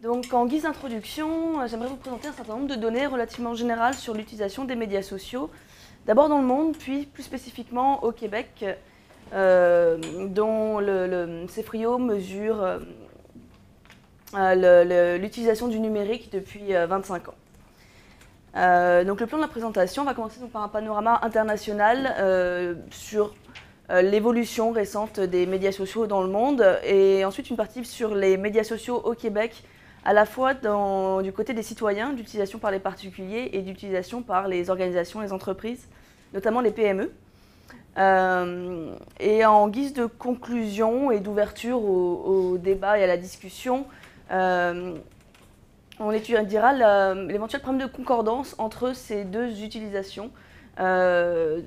Donc, en guise d'introduction, j'aimerais vous présenter un certain nombre de données relativement générales sur l'utilisation des médias sociaux, d'abord dans le monde, puis plus spécifiquement au Québec, dont le CEFRIO mesure l'utilisation du numérique depuis 25 ans. Donc le plan de la présentation va commencer donc par un panorama international sur l'évolution récente des médias sociaux dans le monde, et ensuite une partie sur les médias sociaux au Québec, à la fois du côté des citoyens, d'utilisation par les particuliers et d'utilisation par les organisations, les entreprises, notamment les PME. Et en guise de conclusion et d'ouverture au débat et à la discussion, on étudiera l'éventuel problème de concordance entre ces deux utilisations. La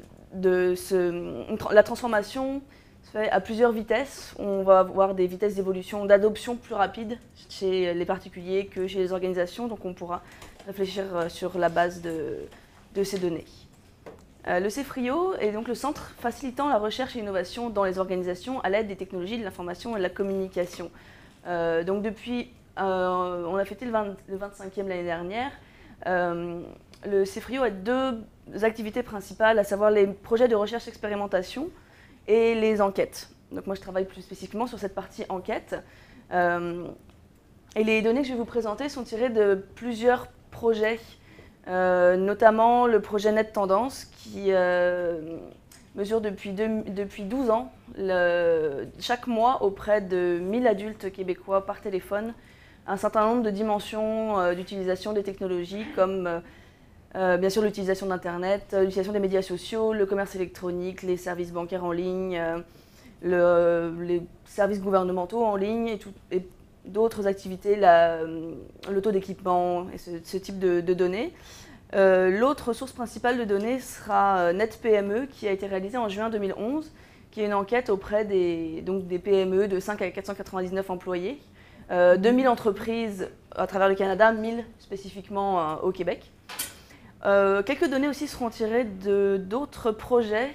transformation se fait à plusieurs vitesses. On va avoir des vitesses d'évolution, d'adoption plus rapides chez les particuliers que chez les organisations, donc on pourra réfléchir sur la base de ces données. Le CEFRIO est donc le centre facilitant la recherche et l'innovation dans les organisations à l'aide des technologies de l'information et de la communication. Donc depuis, on a fêté le 25e l'année dernière. Le CEFRIO a deux activités principales, à savoir les projets de recherche expérimentation et les enquêtes. Donc moi je travaille plus spécifiquement sur cette partie enquête. Et les données que je vais vous présenter sont tirées de plusieurs projets, notamment le projet Net Tendance qui mesure depuis 12 ans, chaque mois auprès de 1000 adultes québécois par téléphone, un certain nombre de dimensions d'utilisation des technologies comme bien sûr l'utilisation d'Internet, l'utilisation des médias sociaux, le commerce électronique, les services bancaires en ligne, les services gouvernementaux en ligne et d'autres activités, le taux d'équipement et ce type de données. L'autre source principale de données sera NetPME, qui a été réalisée en juin 2011, qui est une enquête auprès des PME de 5 à 499 employés, 2000 entreprises à travers le Canada, 1000 spécifiquement au Québec. Quelques données aussi seront tirées d'autres projets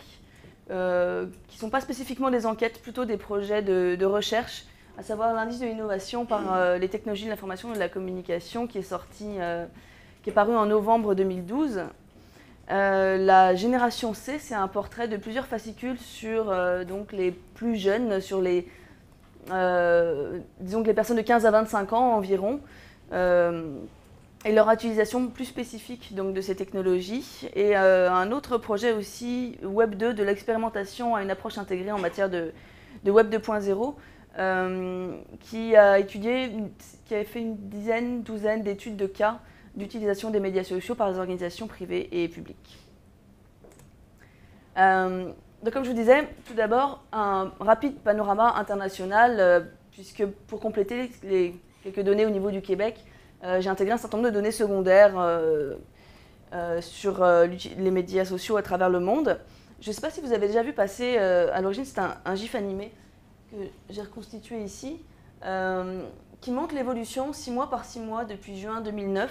qui ne sont pas spécifiquement des enquêtes, plutôt des projets de recherche, à savoir l'indice de l'innovation par les technologies de l'information et de la communication qui est paru en novembre 2012. La génération C, c'est un portrait de plusieurs fascicules sur donc les plus jeunes, sur disons que les personnes de 15 à 25 ans environ, et leur utilisation plus spécifique donc, de ces technologies. Et un autre projet aussi, Web 2, de l'expérimentation à une approche intégrée en matière de Web 2.0, qui a fait une douzaine d'études de cas d'utilisation des médias sociaux par les organisations privées et publiques. Donc comme je vous disais, tout d'abord, un rapide panorama international, puisque pour compléter les quelques données au niveau du Québec, j'ai intégré un certain nombre de données secondaires sur les médias sociaux à travers le monde. Je ne sais pas si vous avez déjà vu passer, à l'origine c'est un GIF animé que j'ai reconstitué ici, qui montre l'évolution 6 mois par 6 mois depuis juin 2009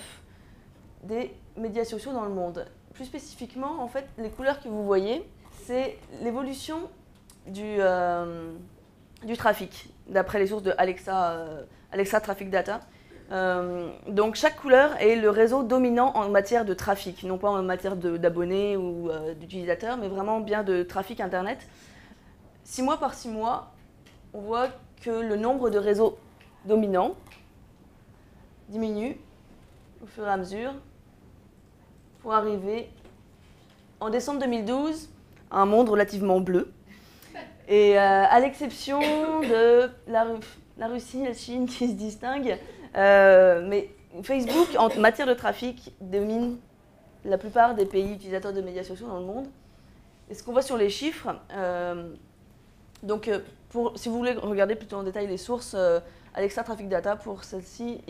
des médias sociaux dans le monde. Plus spécifiquement, en fait, les couleurs que vous voyez, c'est l'évolution du trafic, d'après les sources de Alexa Traffic Data. Donc chaque couleur est le réseau dominant en matière de trafic, non pas en matière d'abonnés ou d'utilisateurs, mais vraiment bien de trafic Internet. 6 mois par 6 mois, on voit que le nombre de réseaux dominants diminue au fur et à mesure pour arriver en décembre 2012 à un monde relativement bleu. Et à l'exception de la Russie, la Chine qui se distinguent, mais Facebook, en matière de trafic, domine la plupart des pays utilisateurs de médias sociaux dans le monde. Et ce qu'on voit sur les chiffres, si vous voulez regarder plutôt en détail les sources, Alexa Traffic Data pour celle-ci,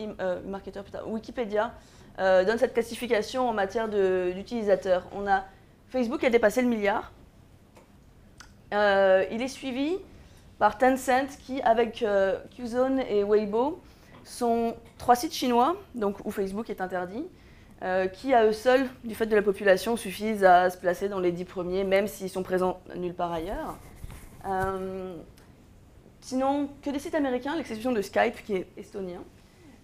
Marketer, Wikipédia donne cette classification en matière d'utilisateurs. On a Facebook qui a dépassé le milliard. Il est suivi par Tencent qui, avec Qzone et Weibo, sont 3 sites chinois, donc où Facebook est interdit, qui à eux seuls, du fait de la population, suffisent à se placer dans les 10 premiers, même s'ils sont présents nulle part ailleurs. Sinon, que des sites américains, à l'exception de Skype qui est estonien.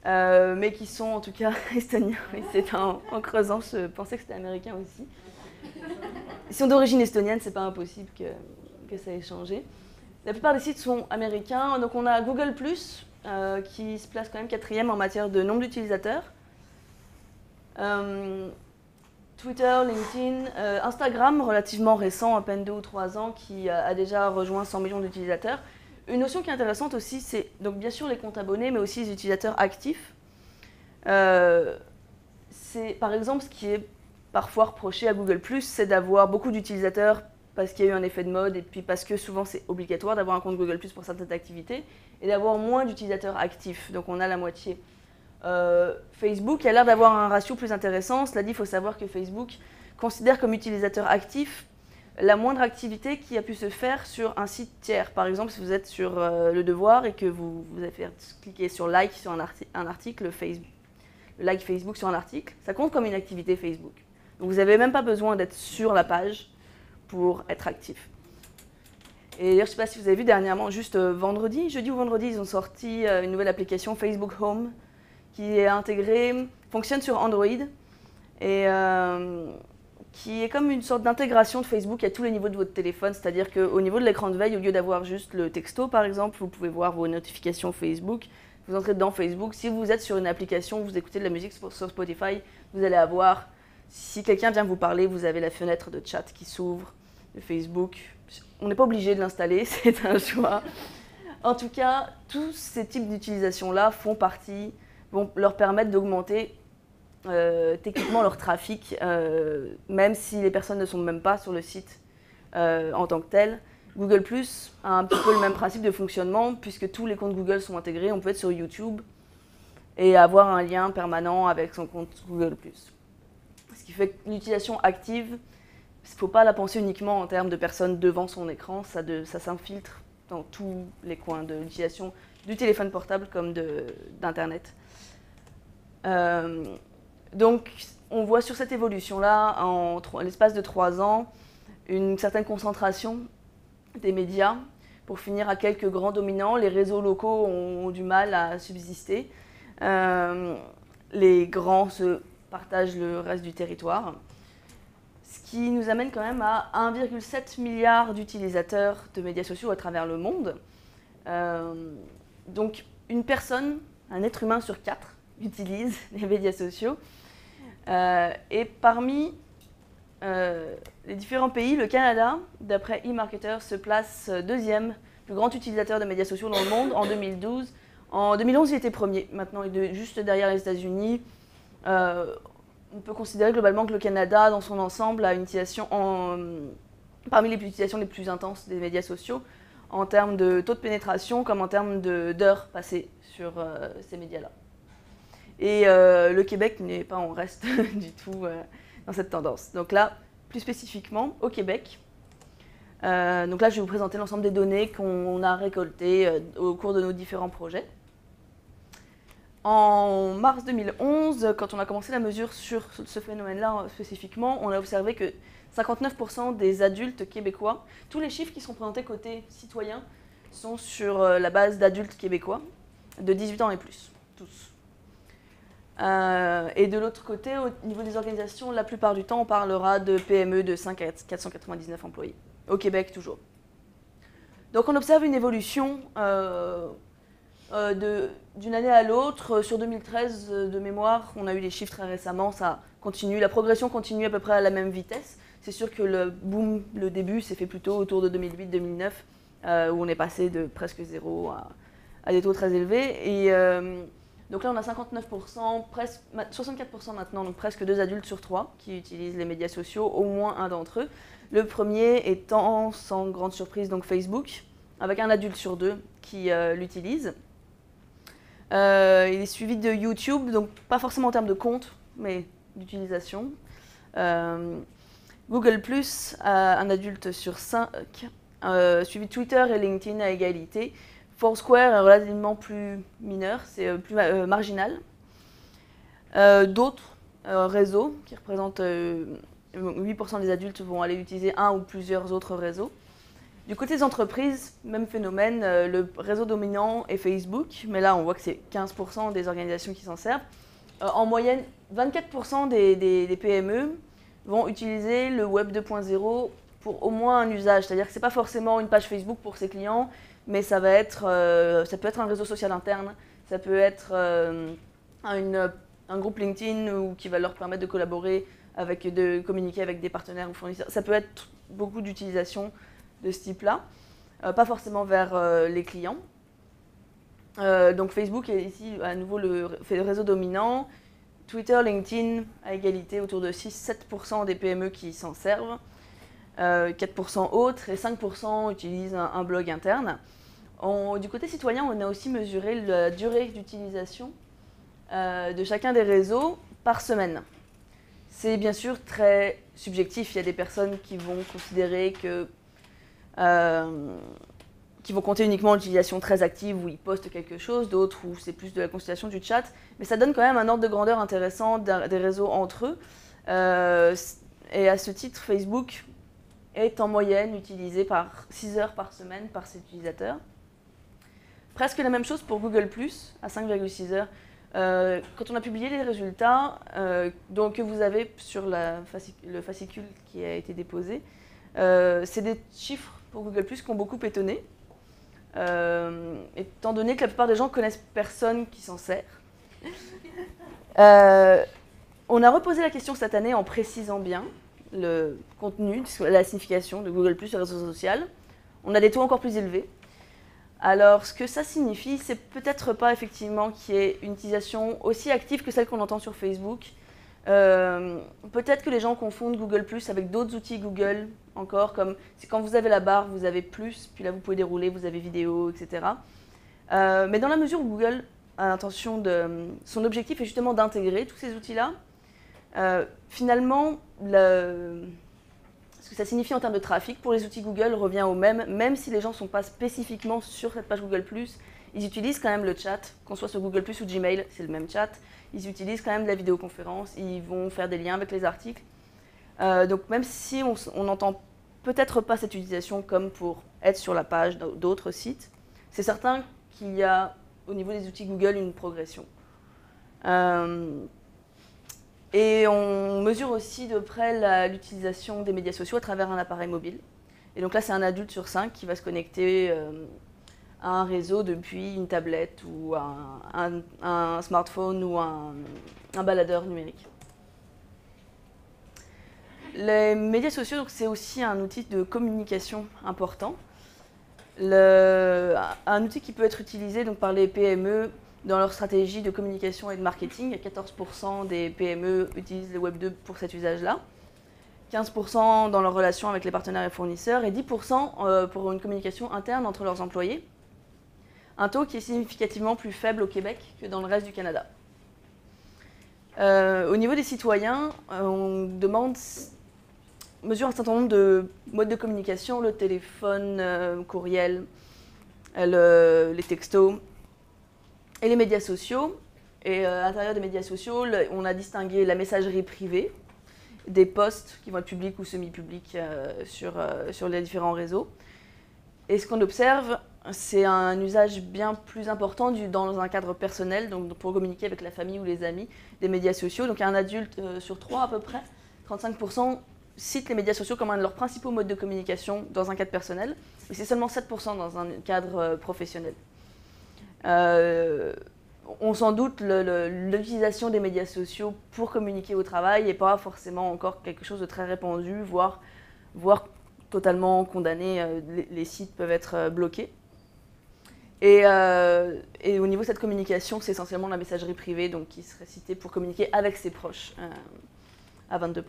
mais qui sont en tout cas estoniens. Et c'est en creusant, je pensais que c'était américain aussi. Ils sont d'origine estonienne, c'est pas impossible que ça ait changé. La plupart des sites sont américains, donc on a Google+, qui se place quand même 4e en matière de nombre d'utilisateurs. Twitter, LinkedIn, Instagram, relativement récent, à peine 2 ou 3 ans, qui a déjà rejoint 100 millions d'utilisateurs. Une notion qui est intéressante aussi, c'est donc bien sûr les comptes abonnés, mais aussi les utilisateurs actifs. C'est par exemple ce qui est parfois reproché à Google+, c'est d'avoir beaucoup d'utilisateurs parce qu'il y a eu un effet de mode et puis parce que souvent c'est obligatoire d'avoir un compte Google+, pour certaines activités, et d'avoir moins d'utilisateurs actifs, donc on a la moitié. Facebook a l'air d'avoir un ratio plus intéressant. Cela dit, il faut savoir que Facebook considère comme utilisateur actif la moindre activité qui a pu se faire sur un site tiers. Par exemple, si vous êtes sur Le Devoir et que vous avez fait cliquer sur like sur un article Facebook, le like Facebook sur un article, ça compte comme une activité Facebook. Donc vous n'avez même pas besoin d'être sur la page pour être actif. Et d'ailleurs, je ne sais pas si vous avez vu dernièrement, juste jeudi ou vendredi, ils ont sorti une nouvelle application Facebook Home qui est intégrée, fonctionne sur Android et qui est comme une sorte d'intégration de Facebook à tous les niveaux de votre téléphone. C'est-à-dire qu'au niveau de l'écran de veille, au lieu d'avoir juste le texto par exemple, vous pouvez voir vos notifications Facebook. Vous entrez dans Facebook. Si vous êtes sur une application, vous écoutez de la musique sur Spotify, vous allez avoir, si quelqu'un vient vous parler, vous avez la fenêtre de chat qui s'ouvre de Facebook. On n'est pas obligé de l'installer, c'est un choix. En tout cas, tous ces types d'utilisation-là vont leur permettre d'augmenter techniquement leur trafic, même si les personnes ne sont même pas sur le site en tant que tel. Google+ a un petit peu le même principe de fonctionnement, puisque tous les comptes Google sont intégrés. On peut être sur YouTube et avoir un lien permanent avec son compte Google+. Ce qui fait que l'utilisation active, il ne faut pas la penser uniquement en termes de personnes devant son écran, ça s'infiltre dans tous les coins de l'utilisation du téléphone portable comme d'Internet. Donc, on voit sur cette évolution-là, en l'espace de 3 ans, une certaine concentration des médias pour finir à quelques grands dominants. Les réseaux locaux ont du mal à subsister. Les grands se partagent le reste du territoire. Ce qui nous amène quand même à 1,7 milliard d'utilisateurs de médias sociaux à travers le monde. Donc, une personne, un être humain sur 4, utilise les médias sociaux. Et parmi les différents pays, le Canada, d'après eMarketer, se place 2e plus grand utilisateur de médias sociaux dans le monde en 2012. En 2011, il était premier. Maintenant, il est juste derrière les États-Unis. On peut considérer globalement que le Canada, dans son ensemble, a une utilisation parmi les utilisations les plus intenses des médias sociaux, en termes de taux de pénétration comme en termes d'heures passées sur ces médias-là. Et le Québec n'est pas en reste du tout dans cette tendance. Donc là, plus spécifiquement, au Québec, donc là, je vais vous présenter l'ensemble des données qu'on a récoltées au cours de nos différents projets. En mars 2011, quand on a commencé la mesure sur ce phénomène-là spécifiquement, on a observé que 59% des adultes québécois, tous les chiffres qui sont présentés côté citoyens, sont sur la base d'adultes québécois de 18 ans et plus, tous. Et de l'autre côté, au niveau des organisations, la plupart du temps, on parlera de PME de 5 à 499 employés, au Québec toujours. Donc on observe une évolution d'une année à l'autre. Sur 2013, de mémoire, on a eu les chiffres très récemment, ça continue, la progression continue à peu près à la même vitesse. C'est sûr que le boom, le début, s'est fait plutôt autour de 2008-2009, où on est passé de presque zéro à des taux très élevés. Et donc là, on a 59%, presque 64% maintenant, donc presque 2 adultes sur 3 qui utilisent les médias sociaux, au moins un d'entre eux. Le premier étant, sans grande surprise, donc Facebook, avec un adulte sur 2 qui l'utilise. Il est suivi de YouTube, donc pas forcément en termes de compte, mais d'utilisation. Google+, un adulte sur 5, suivi de Twitter et LinkedIn à égalité. Foursquare est relativement plus mineur, c'est plus marginal. D'autres réseaux qui représentent 8% des adultes vont aller utiliser un ou plusieurs autres réseaux. Du côté des entreprises, même phénomène, le réseau dominant est Facebook, mais là on voit que c'est 15% des organisations qui s'en servent. En moyenne, 24% des PME vont utiliser le Web 2.0 pour au moins un usage, c'est-à-dire que ce n'est pas forcément une page Facebook pour ses clients, mais ça peut être un réseau social interne, ça peut être un groupe LinkedIn qui va leur permettre de collaborer, de communiquer avec des partenaires ou fournisseurs. Ça peut être beaucoup d'utilisation de ce type-là, pas forcément vers les clients. Donc Facebook est ici à nouveau le réseau dominant. Twitter, LinkedIn à égalité, autour de 6-7% des PME qui s'en servent, 4% autres et 5% utilisent un blog interne. Du côté citoyen, on a aussi mesuré la durée d'utilisation de chacun des réseaux par semaine. C'est bien sûr très subjectif, il y a des personnes qui vont considérer qui vont compter uniquement l'utilisation très active où ils postent quelque chose, d'autres où c'est plus de la consultation du chat, mais ça donne quand même un ordre de grandeur intéressant des réseaux entre eux. Et à ce titre, Facebook est en moyenne utilisé par 6 heures par semaine par ses utilisateurs. Presque la même chose pour Google+, à 5,6 heures. Quand on a publié les résultats que vous avez sur le fascicule qui a été déposé, c'est des chiffres pour Google+, qui ont beaucoup étonné, étant donné que la plupart des gens connaissent personne qui s'en sert. On a reposé la question cette année en précisant bien le contenu, la signification de Google+, le réseau social. On a des taux encore plus élevés. Alors, ce que ça signifie, c'est peut-être pas effectivement qu'il y ait une utilisation aussi active que celle qu'on entend sur Facebook. Peut-être que les gens confondent Google+ avec d'autres outils Google, encore, comme quand vous avez la barre, vous avez plus, puis là vous pouvez dérouler, vous avez vidéo, etc. Mais dans la mesure où Google a l'intention son objectif est justement d'intégrer tous ces outils-là, finalement, ce que ça signifie en termes de trafic pour les outils Google revient au même si les gens ne sont pas spécifiquement sur cette page Google+, ils utilisent quand même le chat, qu'on soit sur Google+, ou Gmail, c'est le même chat. Ils utilisent quand même de la vidéoconférence, ils vont faire des liens avec les articles. Donc même si on n'entend peut-être pas cette utilisation comme pour être sur la page d'autres sites, c'est certain qu'il y a au niveau des outils Google une progression. Et on mesure aussi de près l'utilisation des médias sociaux à travers un appareil mobile. Et donc là, c'est un adulte sur 5 qui va se connecter à un réseau depuis une tablette ou un smartphone ou un baladeur numérique. Les médias sociaux, c'est aussi un outil de communication important. Un outil qui peut être utilisé donc, par les PME dans leur stratégie de communication et de marketing. 14% des PME utilisent le Web 2 pour cet usage-là, 15% dans leurs relations avec les partenaires et fournisseurs et 10% pour une communication interne entre leurs employés. Un taux qui est significativement plus faible au Québec que dans le reste du Canada. Au niveau des citoyens, on mesure un certain nombre de modes de communication, le téléphone, courriel, les textos et les médias sociaux. Et à l'intérieur des médias sociaux, on a distingué la messagerie privée, des posts qui vont être publics ou semi-publics sur les différents réseaux. Et ce qu'on observe, c'est un usage bien plus important dans un cadre personnel, donc pour communiquer avec la famille ou les amis, des médias sociaux. Donc un adulte sur 3 à peu près, 35%, citent les médias sociaux comme un de leurs principaux modes de communication dans un cadre personnel, mais c'est seulement 7% dans un cadre professionnel. On s'en doute, l'utilisation des médias sociaux pour communiquer au travail n'est pas forcément encore quelque chose de très répandu, voire totalement condamné. Les sites peuvent être bloqués. Et au niveau de cette communication, c'est essentiellement la messagerie privée donc, qui serait citée pour communiquer avec ses proches, à 22%.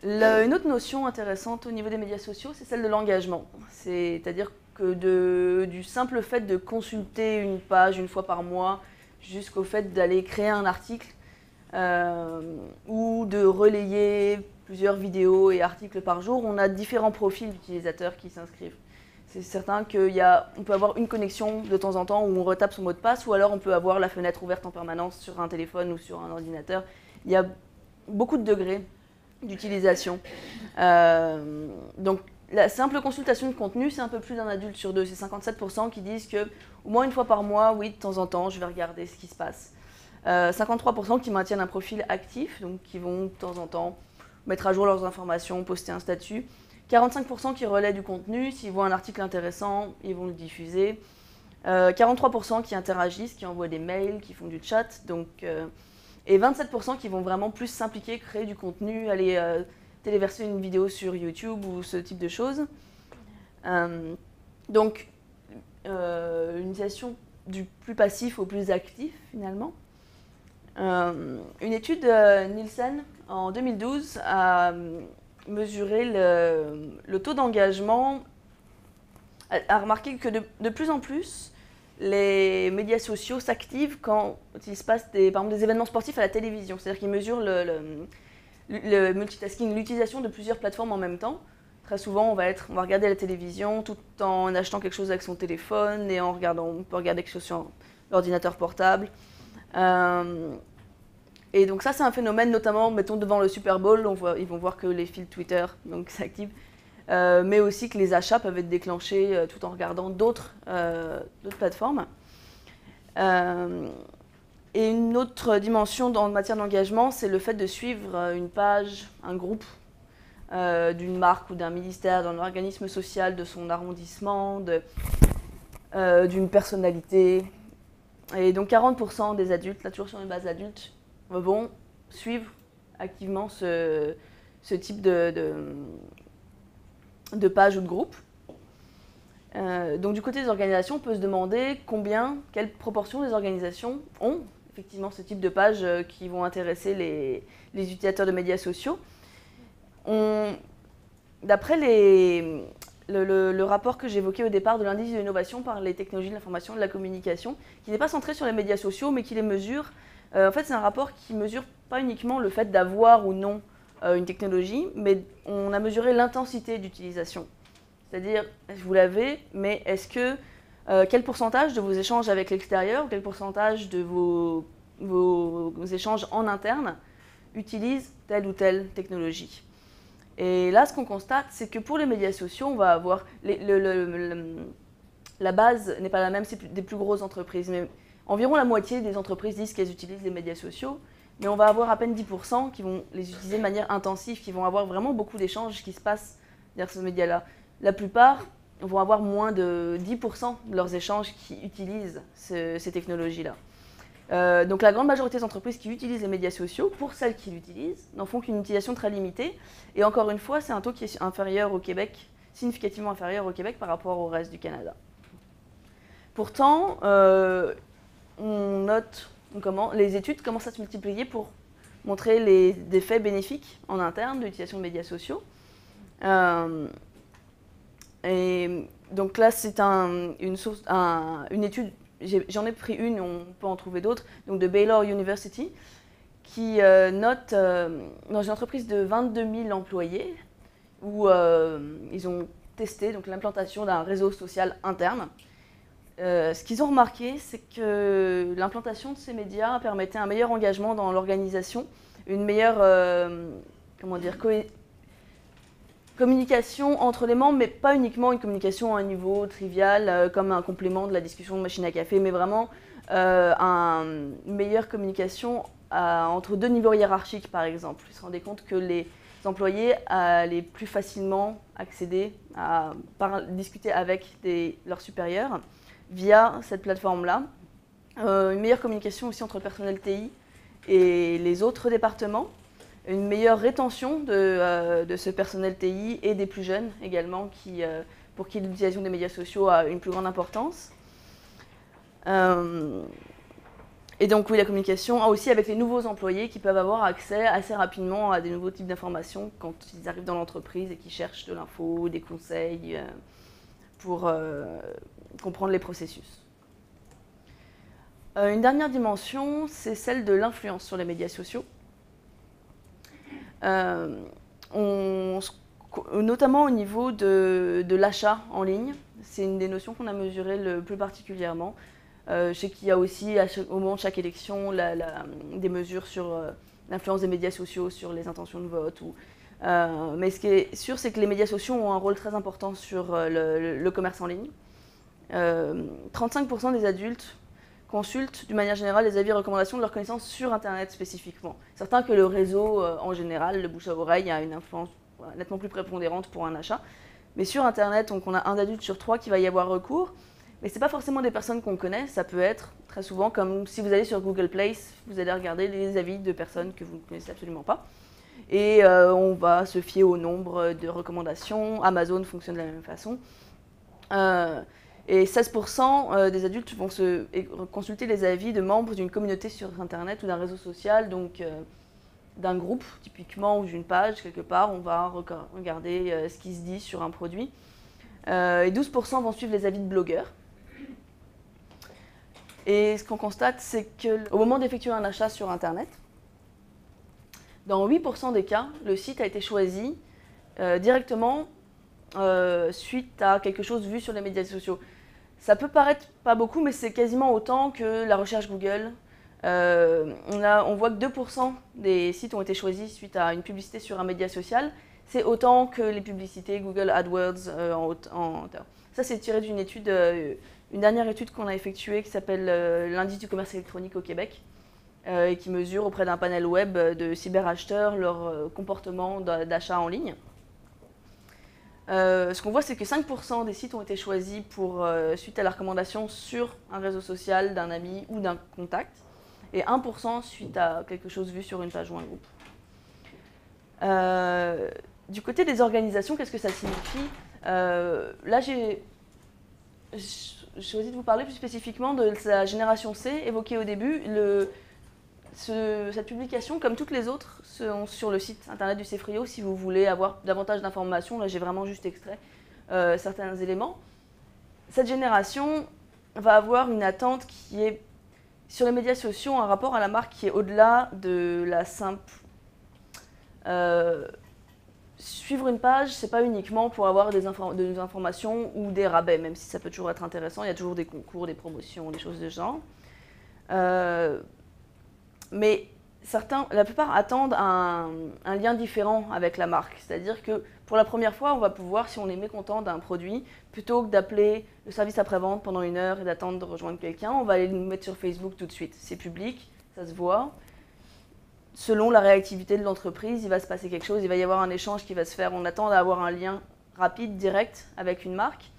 Une autre notion intéressante au niveau des médias sociaux, c'est celle de l'engagement. C'est-à-dire que du simple fait de consulter une page une fois par mois, jusqu'au fait d'aller créer un article ou de relayer plusieurs vidéos et articles par jour, on a différents profils d'utilisateurs qui s'inscrivent. C'est certain qu'on peut avoir une connexion de temps en temps où on retape son mot de passe, ou alors on peut avoir la fenêtre ouverte en permanence sur un téléphone ou sur un ordinateur. Il y a beaucoup de degrés d'utilisation. Donc la simple consultation de contenu, c'est un peu plus d'un adulte sur deux. C'est 57% qui disent que au moins une fois par mois, oui, de temps en temps, je vais regarder ce qui se passe. 53% qui maintiennent un profil actif, donc qui vont de temps en temps mettre à jour leurs informations, poster un statut. 45% qui relaient du contenu, s'ils voient un article intéressant, ils vont le diffuser. 43% qui interagissent, qui envoient des mails, qui font du chat, et 27% qui vont vraiment plus s'impliquer, créer du contenu, aller téléverser une vidéo sur YouTube ou ce type de choses. Une utilisation du plus passif au plus actif finalement. Une étude Nielsen en 2012 a mesuré le taux d'engagement, a remarqué que de plus en plus les médias sociaux s'activent quand il se passe par exemple des événements sportifs à la télévision. C'est-à-dire qu'ils mesurent le multitasking, l'utilisation de plusieurs plateformes en même temps. Très souvent, on va regarder la télévision tout en achetant quelque chose avec son téléphone et on peut regarder quelque chose sur l'ordinateur portable. Et donc ça, c'est un phénomène, notamment, mettons, devant le Super Bowl, ils vont voir que les fils Twitter s'activent, mais aussi que les achats peuvent être déclenchés tout en regardant d'autres plateformes. Et une autre dimension en matière d'engagement, c'est le fait de suivre une page, un groupe d'une marque ou d'un ministère, d'un organisme social, de son arrondissement, d'une personnalité. Et donc 40% des adultes, là toujours sur une base adulte, vont suivre activement ce type de page ou de groupe. Donc du côté des organisations, on peut se demander quelle proportion des organisations ont effectivement ce type de pages qui vont intéresser les utilisateurs de médias sociaux. D'après le rapport que j'évoquais au départ de l'indice de l'innovation par les technologies de l'information et de la communication, qui n'est pas centré sur les médias sociaux, mais qui les mesure. En fait, c'est un rapport qui ne mesure pas uniquement le fait d'avoir ou non une technologie, mais on a mesuré l'intensité d'utilisation. C'est-à-dire, vous l'avez, mais quel pourcentage de vos échanges avec l'extérieur, quel pourcentage de vos échanges en interne utilisent telle ou telle technologie? Et là, ce qu'on constate, c'est que pour les médias sociaux, on va avoir la base n'est pas la même, c'est des plus grosses entreprises. Mais environ la moitié des entreprises disent qu'elles utilisent les médias sociaux, mais on va avoir à peine 10% qui vont les utiliser de manière intensive, qui vont avoir vraiment beaucoup d'échanges qui se passent derrière ce média-là. La plupart vont avoir moins de 10% de leurs échanges qui utilisent ces technologies-là. Donc la grande majorité des entreprises qui utilisent les médias sociaux, pour celles qui l'utilisent, n'en font qu'une utilisation très limitée. Et encore une fois, c'est un taux qui est inférieur au Québec, significativement inférieur au Québec par rapport au reste du Canada. Pourtant, on note les études commencent à se multiplier pour montrer des effets bénéfiques en interne de l'utilisation de médias sociaux. Et donc là, c'est une étude, j'en ai pris une, on peut en trouver d'autres, donc de Baylor University, qui note dans une entreprise de 22 000 employés, où ils ont testé l'implantation d'un réseau social interne. Ce qu'ils ont remarqué, c'est que l'implantation de ces médias permettait un meilleur engagement dans l'organisation, une meilleure communication entre les membres, mais pas uniquement une communication à un niveau trivial, comme un complément de la discussion de machine à café, mais vraiment une meilleure communication entre deux niveaux hiérarchiques, par exemple. Ils se rendaient compte que les employés allaient plus facilement accéder à discuter avec leurs supérieurs via cette plateforme-là. Une meilleure communication aussi entre le personnel TI et les autres départements. Une meilleure rétention de ce personnel TI et des plus jeunes également, pour qui l'utilisation des médias sociaux a une plus grande importance. Et donc oui, la communication aussi avec les nouveaux employés qui peuvent avoir accès assez rapidement à des nouveaux types d'informations quand ils arrivent dans l'entreprise et qui cherchent de l'info, des conseils pour comprendre les processus. Une dernière dimension, c'est celle de l'influence sur les médias sociaux. Notamment au niveau de l'achat en ligne, c'est une des notions qu'on a mesurées le plus particulièrement. Je sais qu'il y a aussi, au moment de chaque élection, des mesures sur l'influence des médias sociaux sur les intentions de vote ou Mais ce qui est sûr, c'est que les médias sociaux ont un rôle très important sur le commerce en ligne. 35% des adultes consultent d'une manière générale les avis et recommandations de leurs connaissances sur Internet spécifiquement. Certain que le réseau en général, le bouche à oreille, a une influence nettement plus prépondérante pour un achat. Mais sur Internet, donc on a 1 adulte sur 3 qui va y avoir recours. Mais ce n'est pas forcément des personnes qu'on connaît, ça peut être très souvent comme si vous allez sur Google Place, vous allez regarder les avis de personnes que vous ne connaissez absolument pas. Et on va se fier au nombre de recommandations. Amazon fonctionne de la même façon. Et 16% des adultes vont consulter les avis de membres d'une communauté sur Internet ou d'un réseau social, donc d'un groupe typiquement ou d'une page quelque part. On va regarder ce qui se dit sur un produit. Et 12% vont suivre les avis de blogueurs. Et ce qu'on constate, c'est qu'au moment d'effectuer un achat sur Internet, dans 8% des cas, le site a été choisi directement suite à quelque chose vu sur les médias sociaux. Ça peut paraître pas beaucoup, mais c'est quasiment autant que la recherche Google. On voit que 2% des sites ont été choisis suite à une publicité sur un média social. C'est autant que les publicités Google AdWords en hauteur. Ça, c'est tiré d'une étude, une dernière étude qu'on a effectuée qui s'appelle l'Indice du commerce électronique au Québec et qui mesure auprès d'un panel web de cyberacheteurs leur comportement d'achat en ligne. Ce qu'on voit, c'est que 5% des sites ont été choisis suite à la recommandation sur un réseau social d'un ami ou d'un contact, et 1% suite à quelque chose vu sur une page ou un groupe. Du côté des organisations, qu'est-ce que ça signifie? Là, j'ai choisi de vous parler plus spécifiquement de la génération C, évoquée au début. Cette publication, comme toutes les autres, sont sur le site internet du CEFRIO si vous voulez avoir davantage d'informations. Là, j'ai vraiment juste extrait certains éléments. Cette génération va avoir une attente qui est, sur les médias sociaux, un rapport à la marque qui est au-delà de la simple... suivre une page, c'est pas uniquement pour avoir des informations ou des rabais, même si ça peut toujours être intéressant. Il y a toujours des concours, des promotions, des choses de ce genre. Mais la plupart attendent un lien différent avec la marque. C'est-à-dire que pour la première fois, on va pouvoir, si on est mécontent d'un produit, plutôt que d'appeler le service après-vente pendant 1 heure et d'attendre de rejoindre quelqu'un, on va aller nous mettre sur Facebook tout de suite. C'est public, ça se voit. Selon la réactivité de l'entreprise, il va se passer quelque chose, il va y avoir un échange qui va se faire. On attend d'avoir un lien rapide, direct avec une marque.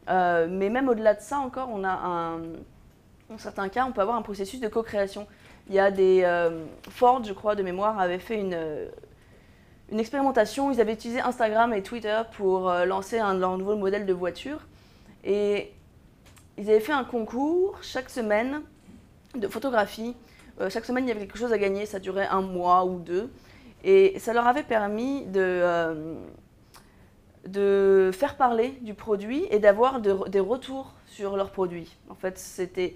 Mais même au-delà de ça encore, on a dans certains cas, on peut avoir un processus de co-création. Il y a Ford, je crois, de mémoire, avait fait une expérimentation. Ils avaient utilisé Instagram et Twitter pour lancer leur nouveau modèle de voiture. Et ils avaient fait un concours chaque semaine de photographie. Chaque semaine, il y avait quelque chose à gagner. Ça durait 1 mois ou 2. Et ça leur avait permis de faire parler du produit et d'avoir des retours sur leur produit. En fait, c'était...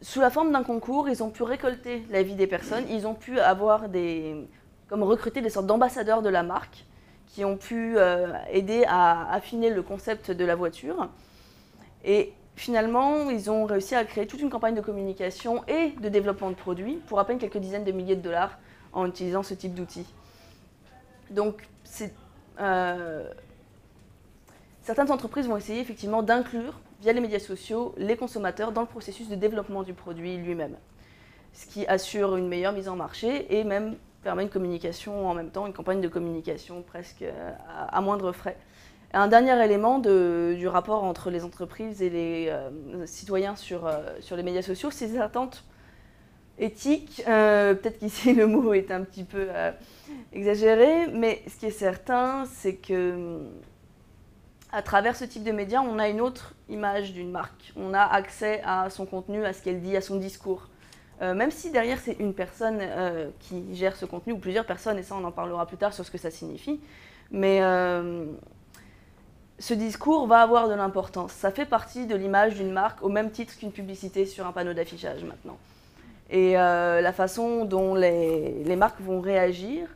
sous la forme d'un concours, ils ont pu récolter l'avis des personnes, ils ont pu avoir recruter des sortes d'ambassadeurs de la marque qui ont pu aider à affiner le concept de la voiture. Et finalement, ils ont réussi à créer toute une campagne de communication et de développement de produits pour à peine quelques dizaines de milliers de dollars en utilisant ce type d'outils. Donc, certaines entreprises vont essayer effectivement d'inclure via les médias sociaux, les consommateurs dans le processus de développement du produit lui-même. Ce qui assure une meilleure mise en marché et même permet une communication en même temps, une campagne de communication presque à moindre frais. Un dernier élément du rapport entre les entreprises et les citoyens sur les médias sociaux, c'est ces attentes éthiques. Peut-être qu'ici le mot est un petit peu exagéré, mais ce qui est certain, c'est que à travers ce type de médias, on a une autre image d'une marque. On a accès à son contenu, à ce qu'elle dit, à son discours. Même si derrière c'est une personne qui gère ce contenu, ou plusieurs personnes, et ça on en parlera plus tard sur ce que ça signifie. Mais ce discours va avoir de l'importance. Ça fait partie de l'image d'une marque au même titre qu'une publicité sur un panneau d'affichage maintenant. Et la façon dont les marques vont réagir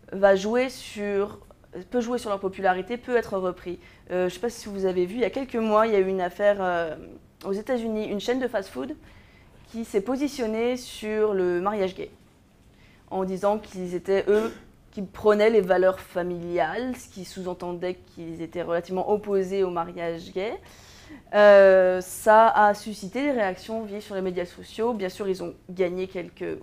peut jouer sur leur popularité, peut être repris. Je ne sais pas si vous avez vu, il y a quelques mois, il y a eu une affaire aux États-Unis, une chaîne de fast-food qui s'est positionnée sur le mariage gay. en disant qu'ils étaient, eux, qui prônaient les valeurs familiales, ce qui sous-entendait qu'ils étaient relativement opposés au mariage gay. Ça a suscité des réactions vives sur les médias sociaux. Bien sûr, ils ont gagné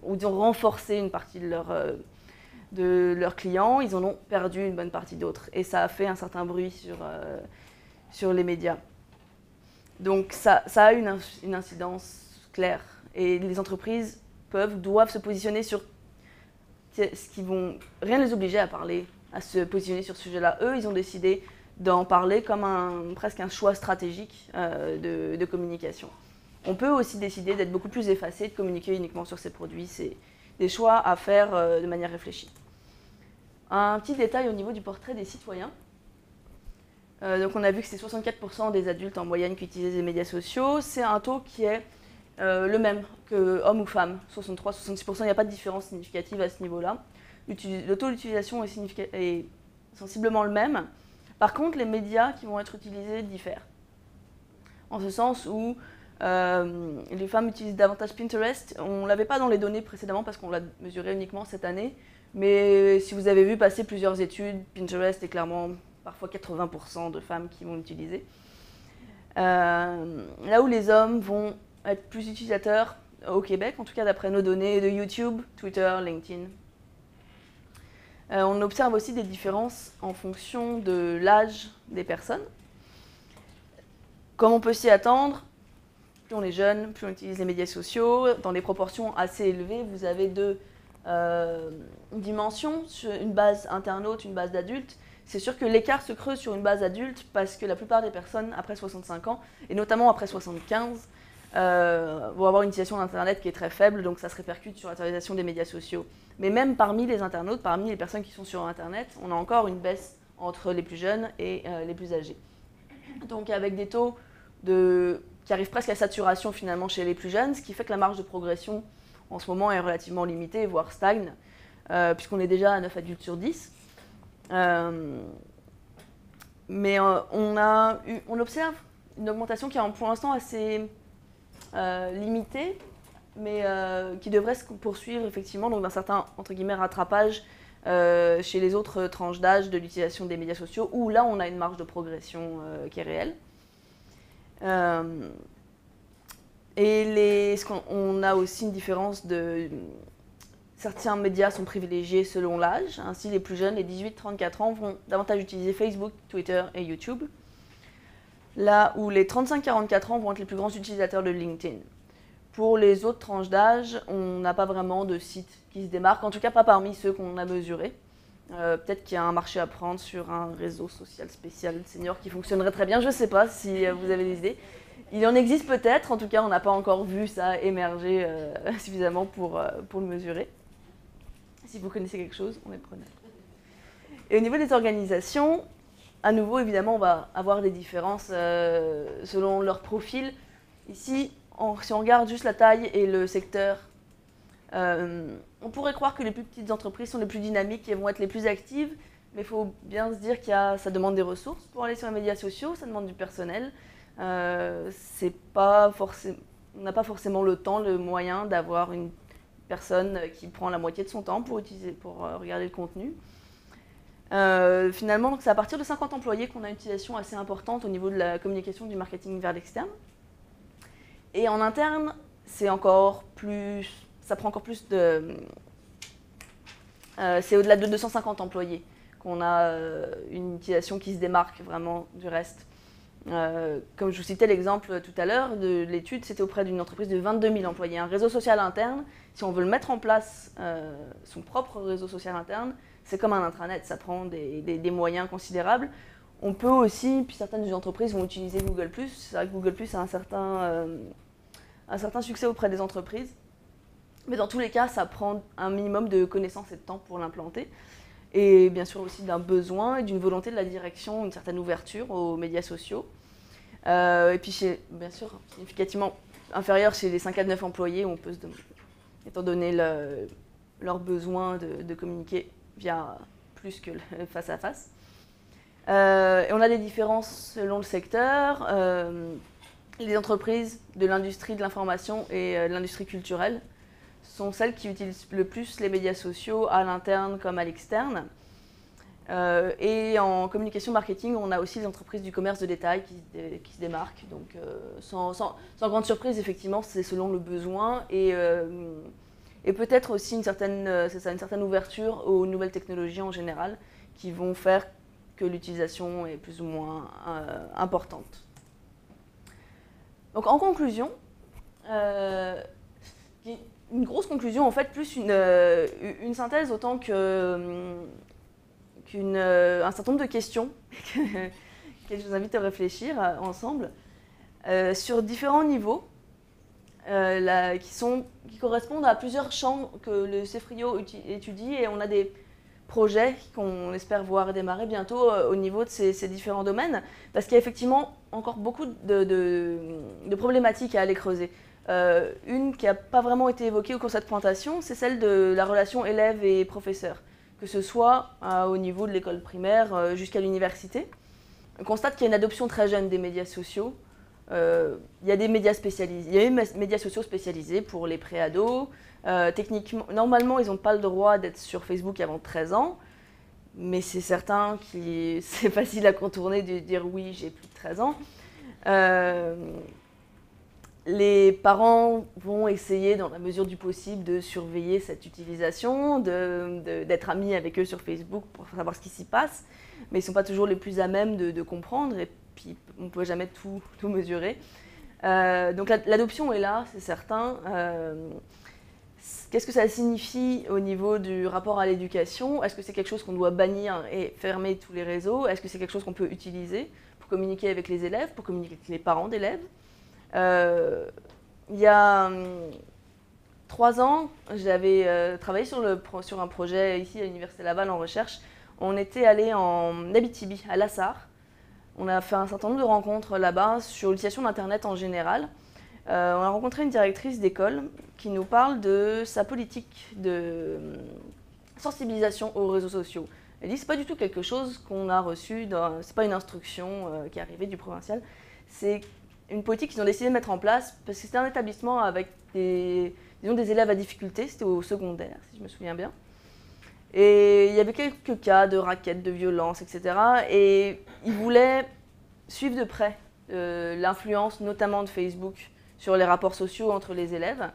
ou ils ont renforcé une partie de leurs clients, ils en ont perdu une bonne partie d'autres. Et ça a fait un certain bruit sur les médias. Donc ça a une incidence claire. Et les entreprises doivent se positionner sur ce qui vont... Rien ne les obliger à se positionner sur ce sujet-là. Eux, ils ont décidé d'en parler comme presque un choix stratégique de communication. On peut aussi décider d'être beaucoup plus effacé, de communiquer uniquement sur ces produits. C'est des choix à faire de manière réfléchie. Un petit détail au niveau du portrait des citoyens. Donc on a vu que c'est 64% des adultes en moyenne qui utilisent les médias sociaux. C'est un taux qui est le même que hommes ou femmes, 63-66%. Il n'y a pas de différence significative à ce niveau-là. Le taux d'utilisation est sensiblement le même. Par contre, les médias qui vont être utilisés diffèrent. En ce sens où les femmes utilisent davantage Pinterest. On ne l'avait pas dans les données précédemment parce qu'on l'a mesuré uniquement cette année. Mais si vous avez vu passer plusieurs études, Pinterest est clairement parfois 80% de femmes qui vont l'utiliser. Là où les hommes vont être plus utilisateurs au Québec, en tout cas d'après nos données de YouTube, Twitter, LinkedIn. On observe aussi des différences en fonction de l'âge des personnes. Comme on peut s'y attendre, plus on est jeune, plus on utilise les médias sociaux. Dans des proportions assez élevées, vous avez deux dimensions, sur une base internaute, une base d'adulte. C'est sûr que l'écart se creuse sur une base adulte parce que la plupart des personnes après 65 ans, et notamment après 75, vont avoir une utilisation d'Internet qui est très faible, donc ça se répercute sur l'utilisation des médias sociaux. Mais même parmi les internautes, parmi les personnes qui sont sur Internet, on a encore une baisse entre les plus jeunes et les plus âgés. Donc avec des taux qui arrivent presque à saturation finalement chez les plus jeunes, ce qui fait que la marge de progression en ce moment est relativement limitée, voire stagne, puisqu'on est déjà à 9 adultes sur 10. Mais on observe une augmentation qui est pour l'instant assez limitée, mais qui devrait se poursuivre effectivement, donc d'un certain entre guillemets rattrapage chez les autres tranches d'âge de l'utilisation des médias sociaux, où là on a une marge de progression qui est réelle. On a aussi une différence de... Certains médias sont privilégiés selon l'âge. Ainsi, les plus jeunes, les 18-34 ans, vont davantage utiliser Facebook, Twitter et YouTube. Là où les 35-44 ans vont être les plus grands utilisateurs de LinkedIn. Pour les autres tranches d'âge, on n'a pas vraiment de site qui se démarque, en tout cas pas parmi ceux qu'on a mesurés. Peut-être qu'il y a un marché à prendre sur un réseau social spécial senior qui fonctionnerait très bien, je ne sais pas si vous avez des idées. Il en existe peut-être, en tout cas on n'a pas encore vu ça émerger suffisamment pour le mesurer. Si vous connaissez quelque chose, on est preneur. Et au niveau des organisations, à nouveau, évidemment, on va avoir des différences selon leur profil. Ici, si on regarde juste la taille et le secteur, on pourrait croire que les plus petites entreprises sont les plus dynamiques et vont être les plus actives, mais il faut bien se dire que ça demande des ressources pour aller sur les médias sociaux, ça demande du personnel. On n'a pas forcément le temps, le moyen d'avoir une personne qui prend la moitié de son temps pour regarder le contenu. Finalement, c'est à partir de 50 employés qu'on a une utilisation assez importante au niveau de la communication du marketing vers l'externe. Et en interne, ça prend encore plus de... c'est au-delà de 250 employés qu'on a une utilisation qui se démarque vraiment du reste. Comme je vous citais l'exemple tout à l'heure de l'étude, c'était auprès d'une entreprise de 22 000 employés. Un réseau social interne, si on veut le mettre en place, son propre réseau social interne, c'est comme un intranet, ça prend des moyens considérables. On peut aussi, puis certaines entreprises vont utiliser Google+. C'est vrai que Google+ a un certain succès auprès des entreprises. Mais dans tous les cas, ça prend un minimum de connaissances et de temps pour l'implanter. Et bien sûr aussi d'un besoin et d'une volonté de la direction, une certaine ouverture aux médias sociaux. Et puis, bien sûr, significativement inférieur chez les 5 à 9 employés, où on peut se demander, étant donné leur besoin de communiquer via plus que le face-à-face. Et on a des différences selon le secteur. Les entreprises de l'industrie de l'information et de l'industrie culturelle sont celles qui utilisent le plus les médias sociaux à l'interne comme à l'externe. Et en communication marketing, on a aussi les entreprises du commerce de détail qui se démarquent. Donc, sans grande surprise, effectivement, c'est selon le besoin et peut-être aussi une certaine ouverture aux nouvelles technologies en général qui vont faire que l'utilisation est plus ou moins importante. Donc, en conclusion, une grosse conclusion, en fait, plus une synthèse autant qu'un certain nombre de questions que je vous invite à réfléchir ensemble sur différents niveaux qui correspondent à plusieurs champs que le CEFRIO étudie, et on a des projets qu'on espère voir démarrer bientôt au niveau de ces différents domaines, parce qu'il y a effectivement encore beaucoup de problématiques à aller creuser. Une qui n'a pas vraiment été évoquée au cours de cette présentation, c'est celle de la relation élève et professeur, que ce soit au niveau de l'école primaire jusqu'à l'université. On constate qu'il y a une adoption très jeune des médias sociaux. Il y a des médias spécialisés, il y a des médias sociaux spécialisés pour les pré-ados. Techniquement, normalement, ils n'ont pas le droit d'être sur Facebook avant 13 ans, mais c'est certain que c'est facile à contourner de dire oui, j'ai plus de 13 ans. Les parents vont essayer, dans la mesure du possible, de surveiller cette utilisation, d'être amis avec eux sur Facebook pour savoir ce qui s'y passe, mais ils ne sont pas toujours les plus à même de comprendre, et puis on ne peut jamais tout mesurer. Donc l'adoption est là, c'est certain. Qu'est-ce que ça signifie au niveau du rapport à l'éducation? Est-ce que c'est quelque chose qu'on doit bannir et fermer tous les réseaux? Est-ce que c'est quelque chose qu'on peut utiliser pour communiquer avec les élèves, pour communiquer avec les parents d'élèves? Il y a 3 ans, j'avais travaillé sur un projet ici à l'Université Laval en recherche. On était allé en Abitibi, à Lassar. On a fait un certain nombre de rencontres là-bas sur l'utilisation d'Internet en général. On a rencontré une directrice d'école qui nous parle de sa politique de sensibilisation aux réseaux sociaux. Elle dit que ce n'est pas du tout quelque chose qu'on a reçu, ce n'est pas une instruction qui est arrivée du provincial, c'est une politique qu'ils ont décidé de mettre en place parce que c'était un établissement avec des élèves à difficulté, c'était au secondaire si je me souviens bien. Et il y avait quelques cas de raquettes, de violence, etc. Et ils voulaient suivre de près l'influence notamment de Facebook sur les rapports sociaux entre les élèves.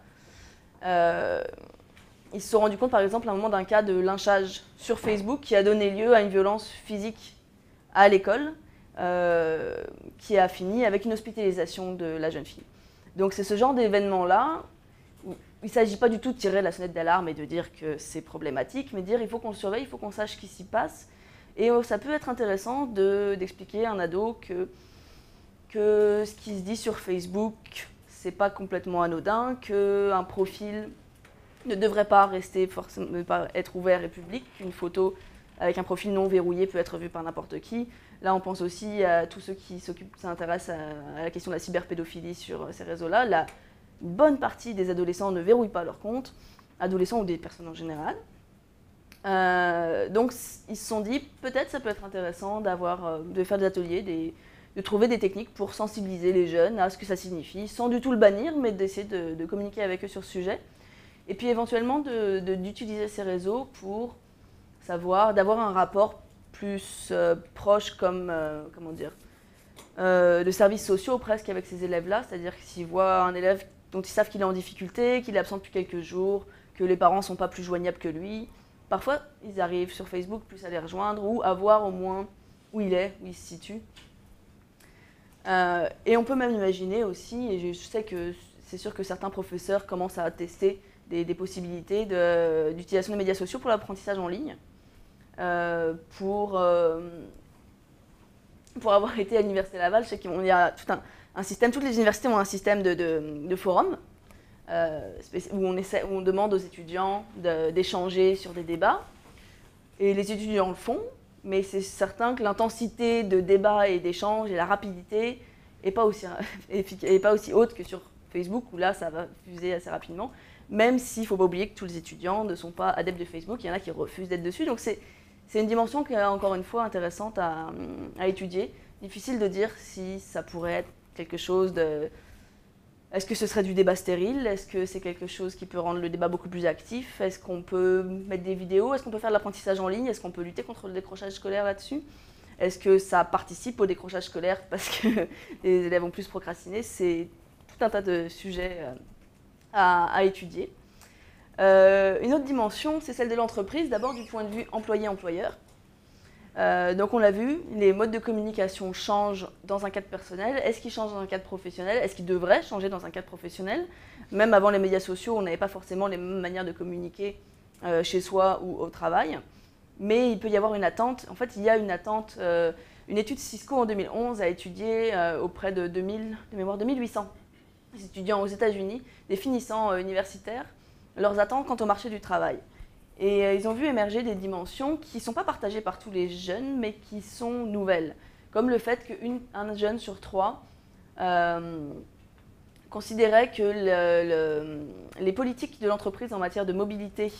Ils se sont rendus compte par exemple à un moment d'un cas de lynchage sur Facebook qui a donné lieu à une violence physique à l'école. Qui a fini avec une hospitalisation de la jeune fille. Donc c'est ce genre d'événement-là où il ne s'agit pas du tout de tirer la sonnette d'alarme et de dire que c'est problématique, mais de dire il faut qu'on le surveille, il faut qu'on sache ce qui s'y passe. Et ça peut être intéressant d'expliquer à un ado que ce qui se dit sur Facebook, c'est pas complètement anodin, qu'un profil ne devrait pas être ouvert et public, qu'une photo avec un profil non verrouillé peut être vue par n'importe qui. Là, on pense aussi à tous ceux qui s'intéressent à la question de la cyberpédophilie sur ces réseaux-là. Une bonne partie des adolescents ne verrouillent pas leur compte, adolescents ou des personnes en général. Donc, ils se sont dit, peut-être ça peut être intéressant de faire des ateliers, de trouver des techniques pour sensibiliser les jeunes à ce que ça signifie, sans du tout le bannir, mais d'essayer de communiquer avec eux sur ce sujet. Et puis éventuellement d'utiliser ces réseaux pour d'avoir un rapport plus proche comme, de services sociaux presque avec ces élèves-là. C'est-à-dire que s'ils voient un élève dont ils savent qu'il est en difficulté, qu'il est absent depuis quelques jours, que les parents ne sont pas plus joignables que lui, parfois ils arrivent sur Facebook plus à les rejoindre ou à voir au moins où il est, où il se situe. Et on peut même imaginer aussi, et je sais que c'est sûr que certains professeurs commencent à tester des possibilités d'utilisation des médias sociaux pour l'apprentissage en ligne. Pour avoir été à l'Université Laval, je sais qu'il y a tout un système, toutes les universités ont un système de forums où on demande aux étudiants d'échanger sur des débats. Et les étudiants le font, mais c'est certain que l'intensité de débat et d'échange et la rapidité n'est pas aussi haute que sur Facebook, où là, ça va fuser assez rapidement. Même s'il ne faut pas oublier que tous les étudiants ne sont pas adeptes de Facebook, il y en a qui refusent d'être dessus. Donc c'est une dimension qui est encore une fois intéressante à étudier. Difficile de dire si ça pourrait être quelque chose Est-ce que ce serait du débat stérile? Est-ce que c'est quelque chose qui peut rendre le débat beaucoup plus actif? Est-ce qu'on peut mettre des vidéos? Est-ce qu'on peut faire de l'apprentissage en ligne? Est-ce qu'on peut lutter contre le décrochage scolaire là-dessus? Est-ce que ça participe au décrochage scolaire parce que les élèves ont plus procrastiné? C'est tout un tas de sujets à étudier. Une autre dimension, c'est celle de l'entreprise, d'abord du point de vue employé-employeur. Donc on l'a vu, les modes de communication changent dans un cadre personnel. Est-ce qu'ils changent dans un cadre professionnel? Est-ce qu'ils devraient changer dans un cadre professionnel? Même avant les médias sociaux, on n'avait pas forcément les mêmes manières de communiquer chez soi ou au travail. Mais il peut y avoir une attente. En fait, il y a une attente. Une étude Cisco en 2011 a étudié auprès de 2800 étudiants aux États-Unis, des finissants universitaires, leurs attentes quant au marché du travail. Et ils ont vu émerger des dimensions qui ne sont pas partagées par tous les jeunes, mais qui sont nouvelles. Comme le fait qu'un jeune sur 3 considérait que les politiques de l'entreprise en matière de mobilité,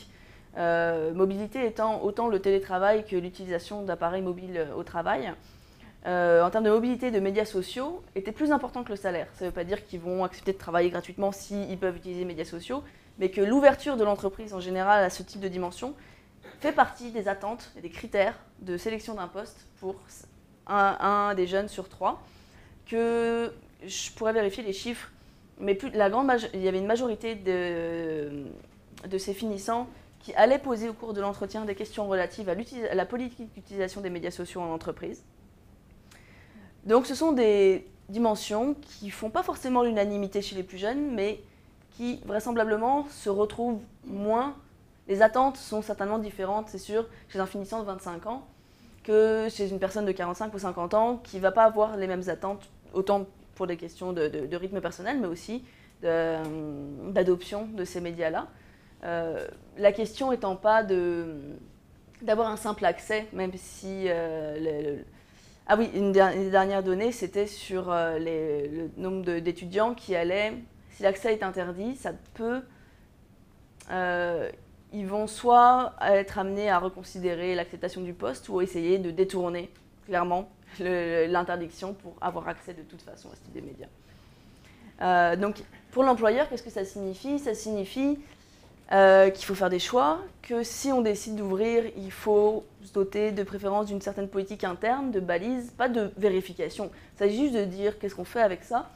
mobilité étant autant le télétravail que l'utilisation d'appareils mobiles au travail, en termes de mobilité de médias sociaux, étaient plus importants que le salaire. Ça ne veut pas dire qu'ils vont accepter de travailler gratuitement s'ils peuvent utiliser les médias sociaux, mais que l'ouverture de l'entreprise en général à ce type de dimension fait partie des attentes et des critères de sélection d'un poste pour un des jeunes sur 3, que je pourrais vérifier les chiffres, mais il y avait une majorité de ces finissants qui allaient poser au cours de l'entretien des questions relatives à la politique d'utilisation des médias sociaux en entreprise. Donc ce sont des dimensions qui ne font pas forcément l'unanimité chez les plus jeunes, mais qui vraisemblablement se retrouvent moins. Les attentes sont certainement différentes, c'est sûr, chez un finissant de 25 ans que chez une personne de 45 ou 50 ans qui ne va pas avoir les mêmes attentes, autant pour des questions de rythme personnel, mais aussi d'adoption de ces médias-là. La question étant pas d'avoir un simple accès, même si... Ah oui, une dernière donnée, c'était sur le nombre d'étudiants qui allaient... Si l'accès est interdit, ça peut... ils vont soit être amenés à reconsidérer l'acceptation du poste ou essayer de détourner clairement l'interdiction pour avoir accès de toute façon à ce type de médias. Donc pour l'employeur, qu'est-ce que ça signifie? Ça signifie qu'il faut faire des choix, que si on décide d'ouvrir, il faut se doter de préférence d'une certaine politique interne, de balises, pas de vérification. Il s'agit juste de dire qu'est-ce qu'on fait avec ça.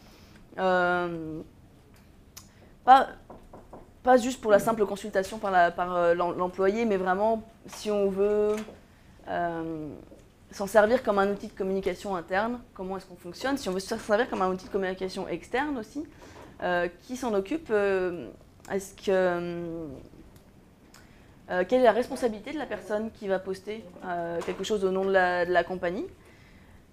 Pas juste pour la simple consultation par l'employé, mais vraiment si on veut s'en servir comme un outil de communication interne, comment est-ce qu'on fonctionne, si on veut s'en servir comme un outil de communication externe aussi, qui s'en occupe, quelle est la responsabilité de la personne qui va poster quelque chose au nom de la compagnie.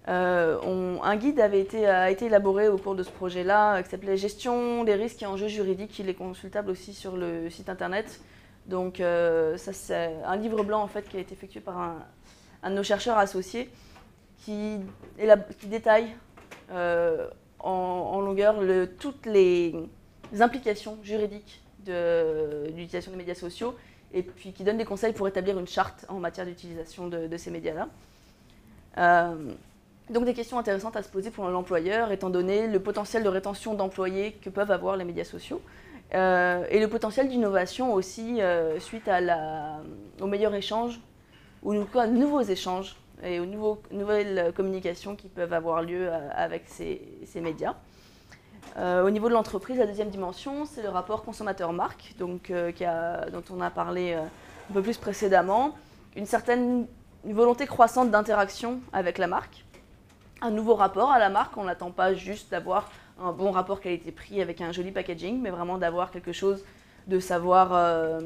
Un guide a été élaboré au cours de ce projet-là, qui s'appelait « Gestion des risques et enjeux juridiques ». Il est consultable aussi sur le site internet. Donc ça, c'est un livre blanc en fait, qui a été effectué par un de nos chercheurs associés qui détaille en longueur toutes les implications juridiques de l'utilisation des médias sociaux et puis qui donne des conseils pour établir une charte en matière d'utilisation de ces médias-là. Donc des questions intéressantes à se poser pour l'employeur, étant donné le potentiel de rétention d'employés que peuvent avoir les médias sociaux, et le potentiel d'innovation aussi suite au meilleur échange, ou aux nouveaux échanges et aux nouvelles communications qui peuvent avoir lieu avec ces médias. Au niveau de l'entreprise, la deuxième dimension, c'est le rapport consommateur-marque, dont on a parlé un peu plus précédemment, une volonté croissante d'interaction avec la marque. Un nouveau rapport à la marque, on n'attend pas juste d'avoir un bon rapport qualité-prix avec un joli packaging, mais vraiment d'avoir quelque chose, de savoir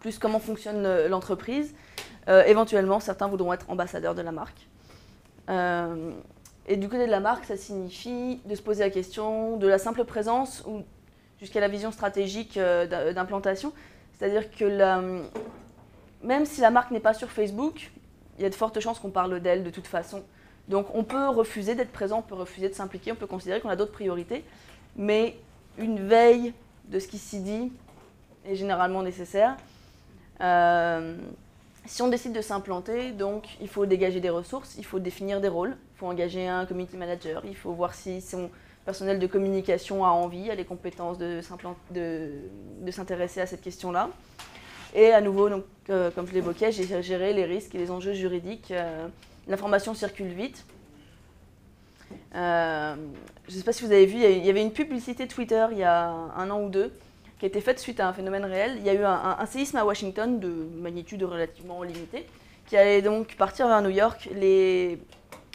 plus comment fonctionne l'entreprise. Éventuellement, certains voudront être ambassadeurs de la marque. Et du côté de la marque, ça signifie de se poser la question de la simple présence ou jusqu'à la vision stratégique d'implantation. C'est-à-dire que même si la marque n'est pas sur Facebook, il y a de fortes chances qu'on parle d'elle de toute façon. Donc on peut refuser d'être présent, on peut refuser de s'impliquer, on peut considérer qu'on a d'autres priorités, mais une veille de ce qui s'y dit est généralement nécessaire. Si on décide de s'implanter, donc il faut dégager des ressources, il faut définir des rôles, il faut engager un community manager, il faut voir si personnel de communication a envie, a les compétences de s'intéresser à cette question-là. Et à nouveau, donc, comme je l'évoquais, j'ai géré les risques et les enjeux juridiques. L'information circule vite. Je ne sais pas si vous avez vu, il y avait une publicité Twitter il y a 1 an ou 2 qui a été faite suite à un phénomène réel. Il y a eu un séisme à Washington de magnitude relativement limitée qui allait donc partir vers New York. Les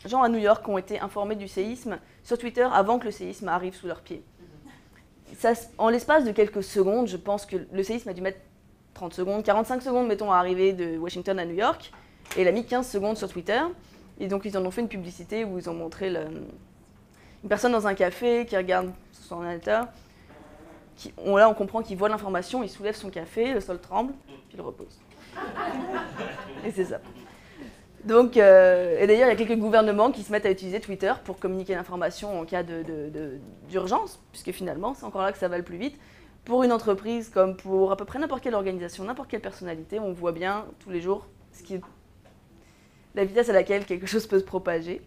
gens à New York ont été informés du séisme sur Twitter avant que le séisme arrive sous leurs pieds. Ça, en l'espace de quelques secondes, je pense que le séisme a dû mettre 30 secondes, 45 secondes, mettons, à arriver de Washington à New York, et il a mis 15 secondes sur Twitter. Et donc ils en ont fait une publicité où ils ont montré une personne dans un café qui regarde son ordinateur. Là, on comprend qu'il voit l'information, il soulève son café, le sol tremble, puis il le repose. Et c'est ça. Donc, et d'ailleurs, il y a quelques gouvernements qui se mettent à utiliser Twitter pour communiquer l'information en cas d'urgence, puisque finalement, c'est encore là que ça va le plus vite. Pour une entreprise comme pour à peu près n'importe quelle organisation, n'importe quelle personnalité, on voit bien tous les jours la vitesse à laquelle quelque chose peut se propager.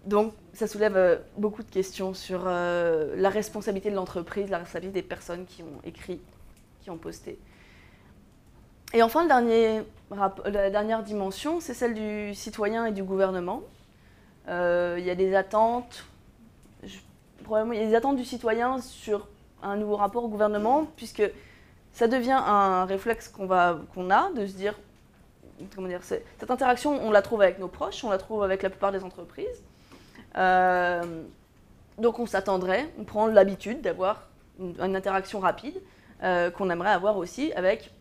Donc, ça soulève beaucoup de questions sur la responsabilité de l'entreprise, la responsabilité des personnes qui ont écrit, qui ont posté. Et enfin, la dernière dimension, c'est celle du citoyen et du gouvernement. Il y a des attentes, probablement, il y a des attentes du citoyen sur un nouveau rapport au gouvernement, puisque ça devient un réflexe qu'on a de se dire, comment dire, cette interaction, on la trouve avec nos proches, on la trouve avec la plupart des entreprises. Donc on s'attendrait, on prend l'habitude d'avoir une interaction rapide qu'on aimerait avoir aussi avec,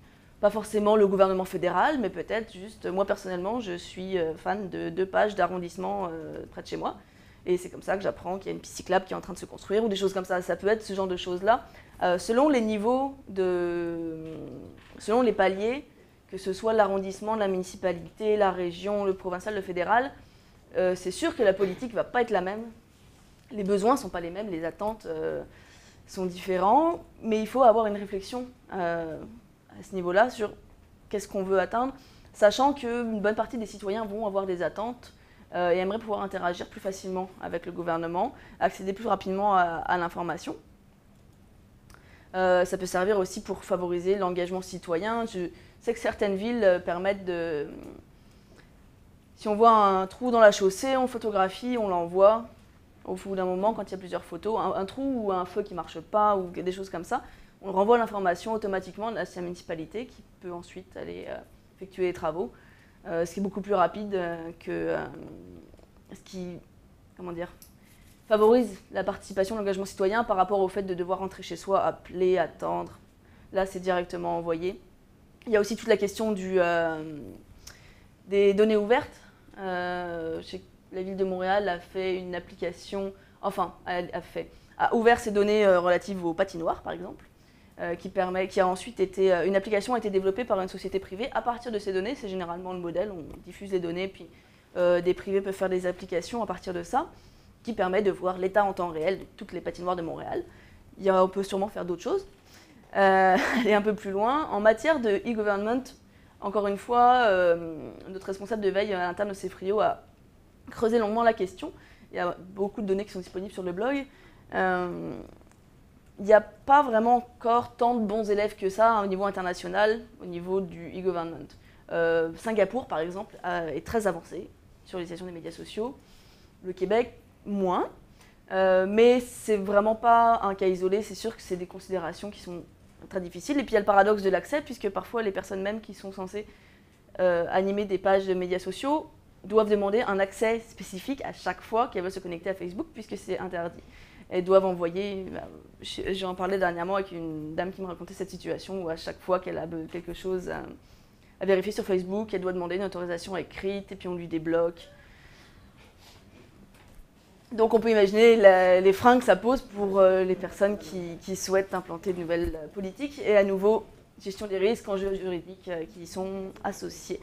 pas forcément le gouvernement fédéral, mais peut-être juste, moi personnellement, je suis fan de 2 pages d'arrondissement près de chez moi. Et c'est comme ça que j'apprends qu'il y a une piste cyclable qui est en train de se construire ou des choses comme ça. Ça peut être ce genre de choses-là. Selon les niveaux, selon les paliers, que ce soit l'arrondissement, la municipalité, la région, le provincial, le fédéral, c'est sûr que la politique ne va pas être la même. Les besoins ne sont pas les mêmes, les attentes sont différents, mais il faut avoir une réflexion à ce niveau-là sur qu'est-ce qu'on veut atteindre, sachant qu'une bonne partie des citoyens vont avoir des attentes et aimeraient pouvoir interagir plus facilement avec le gouvernement, accéder plus rapidement à l'information. Ça peut servir aussi pour favoriser l'engagement citoyen. Je sais que certaines villes permettent de... Si on voit un trou dans la chaussée, on photographie, on l'envoie. Au bout d'un moment, quand il y a plusieurs photos, un trou ou un feu qui ne marche pas, ou des choses comme ça, on renvoie l'information automatiquement à la municipalité qui peut ensuite aller effectuer les travaux. Ce qui est beaucoup plus rapide que ce qui, comment dire, favorise la participation, l'engagement citoyen par rapport au fait de devoir rentrer chez soi, appeler, attendre. Là, c'est directement envoyé. Il y a aussi toute la question des données ouvertes. La ville de Montréal a fait une application, enfin, a ouvert ses données relatives aux patinoires, par exemple, qui a ensuite été, une application a été développée par une société privée. À partir de ces données, c'est généralement le modèle, on diffuse les données, puis des privés peuvent faire des applications à partir de ça, qui permet de voir l'état en temps réel de toutes les patinoires de Montréal. On peut sûrement faire d'autres choses. Et un peu plus loin, en matière de e-government, encore une fois, notre responsable de veille à l'interne de CEFRIO a creusé longuement la question. Il y a beaucoup de données qui sont disponibles sur le blog. Il n'y a pas vraiment encore tant de bons élèves que ça au niveau international, au niveau du e-government. Singapour, par exemple, est très avancé sur l'utilisation des médias sociaux. Le Québec, moins. Mais c'est vraiment pas un cas isolé. C'est sûr que c'est des considérations qui sont très difficiles. Et puis il y a le paradoxe de l'accès, puisque parfois les personnes même qui sont censées animer des pages de médias sociaux doivent demander un accès spécifique à chaque fois qu'elles veulent se connecter à Facebook, puisque c'est interdit. Elles doivent envoyer, j'en parlais dernièrement avec une dame qui me racontait cette situation où à chaque fois qu'elle a quelque chose à vérifier sur Facebook, elle doit demander une autorisation écrite et puis on lui débloque. Donc on peut imaginer les freins que ça pose pour les personnes qui souhaitent implanter de nouvelles politiques et à nouveau, gestion des risques, enjeux juridiques qui y sont associés.